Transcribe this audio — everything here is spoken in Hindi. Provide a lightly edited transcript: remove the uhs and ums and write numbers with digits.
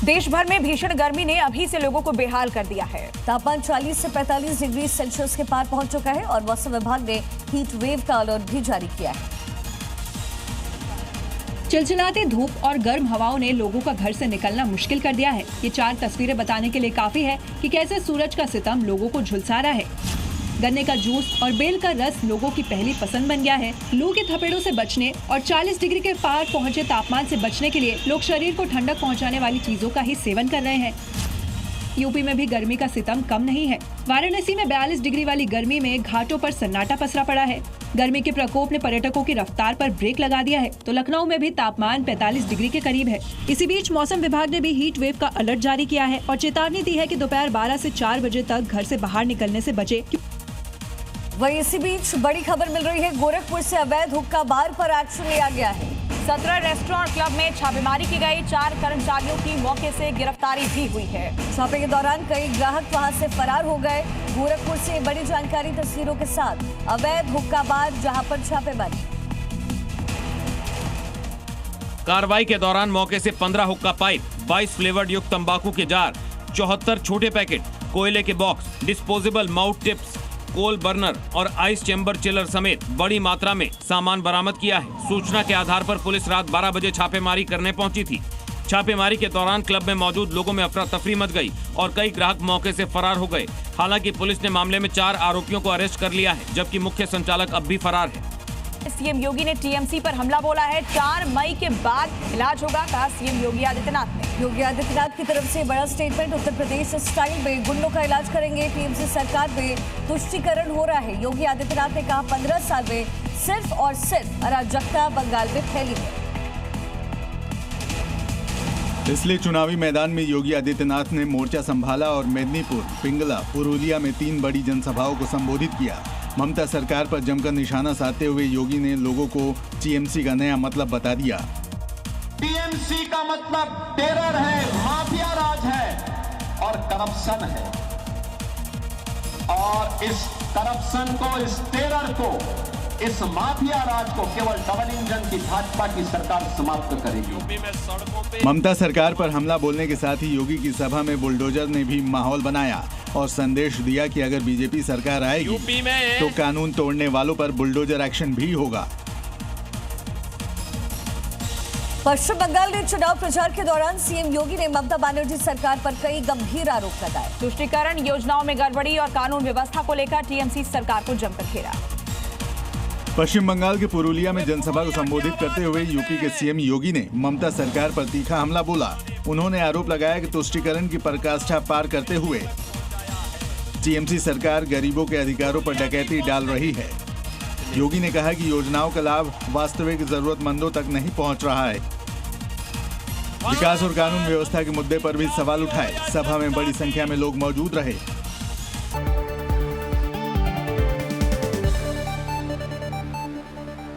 देश भर में भीषण गर्मी ने अभी से लोगों को बेहाल कर दिया है। तापमान 40 से 45 डिग्री सेल्सियस के पार पहुंच चुका है और मौसम विभाग ने हीट वेव का अलर्ट भी जारी किया है। चिलचिलाते धूप और गर्म हवाओं ने लोगों का घर से निकलना मुश्किल कर दिया है। ये 4 तस्वीरें बताने के लिए काफी है कि कैसे सूरज का सितम लोगों को झुलसा रहा है। गन्ने का जूस और बेल का रस लोगों की पहली पसंद बन गया है। लू के थपेड़ों से बचने और 40 डिग्री के पार पहुंचे तापमान से बचने के लिए लोग शरीर को ठंडक पहुंचाने वाली चीजों का ही सेवन कर रहे हैं। यूपी में भी गर्मी का सितम कम नहीं है। वाराणसी में 42 डिग्री वाली गर्मी में घाटों पर सन्नाटा पसरा पड़ा है। गर्मी के प्रकोप ने पर्यटकों की रफ्तार पर ब्रेक लगा दिया है, तो लखनऊ में भी तापमान 45 डिग्री के करीब है। इसी बीच मौसम विभाग ने भी हीट वेव का अलर्ट जारी किया है और चेतावनी दी है कि दोपहर 12 से 4 बजे तक घर से बाहर निकलने से बचे। वहीं इसी बीच बड़ी खबर मिल रही है, गोरखपुर से अवैध हुक्का बार पर एक्शन लिया गया है। 17 रेस्टोरेंट क्लब में छापेमारी की गई। 4 कर्मचारियों की मौके से गिरफ्तारी भी हुई है। छापे के दौरान कई ग्राहक वहां से फरार हो गए। गोरखपुर से बड़ी जानकारी तस्वीरों के साथ, अवैध हुक्का बार जहां पर छापेमारी। कार्रवाई के दौरान मौके से 15 हुक्का पाइप, 22 फ्लेवर्ड युक्त तंबाकू के जार, 74 छोटे पैकेट, कोयले के बॉक्स, डिस्पोजेबल माउथ टिप्स, कोल बर्नर और आइस चैम्बर चिलर समेत बड़ी मात्रा में सामान बरामद किया है। सूचना के आधार पर पुलिस रात 12 बजे छापेमारी करने पहुंची थी। छापेमारी के दौरान क्लब में मौजूद लोगों में अफरा तफरी मच गई और कई ग्राहक मौके से फरार हो गए। हालांकि पुलिस ने मामले में 4 आरोपियों को अरेस्ट कर लिया है, जबकि मुख्य संचालक अब भी फरार है। सीएम योगी ने टीएमसी पर हमला बोला है। 4 मई के बाद इलाज होगा, कहा सीएम योगी आदित्यनाथ ने। योगी आदित्यनाथ की तरफ से बड़ा स्टेटमेंट। उत्तर प्रदेश स्टाइल में गुंडों का इलाज करेंगे। टीएमसी सरकार में तुष्टीकरण हो रहा है। योगी आदित्यनाथ ने कहा 15 साल में सिर्फ और सिर्फ अराजकता बंगाल में फैली है। इसलिए चुनावी मैदान में योगी आदित्यनाथ ने मोर्चा संभाला और मेदिनीपुर, पिंगला, पुरुलिया में 3 बड़ी जनसभाओं को संबोधित किया। ममता सरकार पर जमकर निशाना साधते हुए योगी ने लोगों को टीएमसी का नया मतलब बता दिया। टीएमसी का मतलब टेरर है, माफिया राज है और करप्शन है। और इस करप्शन को, इस टेरर को, इस माफिया राज को केवल डबल इंजन की भाजपा की सरकार समाप्त करेगी। ममता सरकार पर हमला बोलने के साथ ही योगी की सभा में बुलडोजर ने भी माहौल बनाया और संदेश दिया कि अगर बीजेपी सरकार आएगी यूपी में तो कानून तोड़ने वालों पर बुलडोजर एक्शन भी होगा। पश्चिम बंगाल में चुनाव प्रचार के दौरान सीएम योगी ने ममता बनर्जी सरकार पर कई गंभीर आरोप लगाए। तुष्टीकरण योजनाओं में गड़बड़ी और कानून व्यवस्था को लेकर टीएमसी सरकार को जमकर घेरा। पश्चिम बंगाल के पुरुलिया में जनसभा को संबोधित करते हुए यूपी के सीएम योगी ने ममता सरकार पर तीखा हमला बोला। उन्होंने आरोप लगाया कि तुष्टीकरण की पराकाष्ठा पार करते हुए टीएमसी सरकार गरीबों के अधिकारों पर डकैती डाल रही है। योगी ने कहा कि योजनाओं का लाभ वास्तविक जरूरतमंदों तक नहीं पहुंच रहा है। विकास और कानून व्यवस्था के मुद्दे पर भी सवाल उठाए। सभा में बड़ी संख्या में लोग मौजूद रहे।